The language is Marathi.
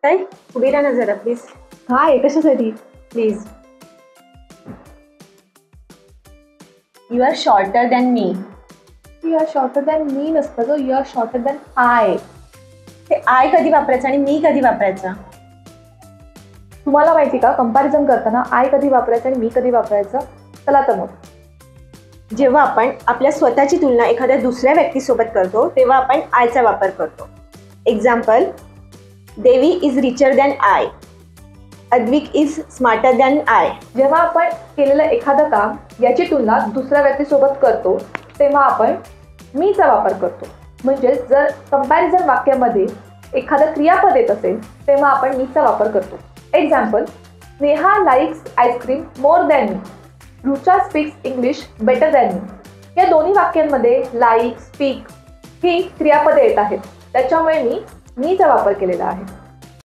काय उभी राहा ना जरा प्लीज. काय कशासाठी? Please. You are shorter than me. You are shorter than me नसतं ग, you are shorter than I. ते आय कधी वापरायचं आणि मी कधी वापरायचा? तुम्हाला माहिती का कंपॅरिझन करताना आय कधी वापरायचं आणि मी कधी वापरायचं? चला तर मग. जेव्हा आपण आपल्या स्वतःची तुलना एखाद्या दुसऱ्या व्यक्तीसोबत करतो तेव्हा आपण आयचा वापर करतो. Example, Devi is richer than I. Advik is smarter than I. जेव्हा आपण केलेलं एखादं काम याची तुलना दुसऱ्या व्यक्तीसोबत करतो तेव्हा आपण मीचा वापर करतो. म्हणजे जर कंपॅरिझन वाक्यामध्ये एखादं क्रियापद येत असेल तेव्हा आपण मीचा वापर करतो. Example, Sneha likes ice cream more than me. Rucha speaks English better than me. या दोन्ही वाक्यांमध्ये लाईक, स्पीक ही क्रियापदे येत आहेत, त्याच्यामुळे मी मीचा वापर केलेला आहे.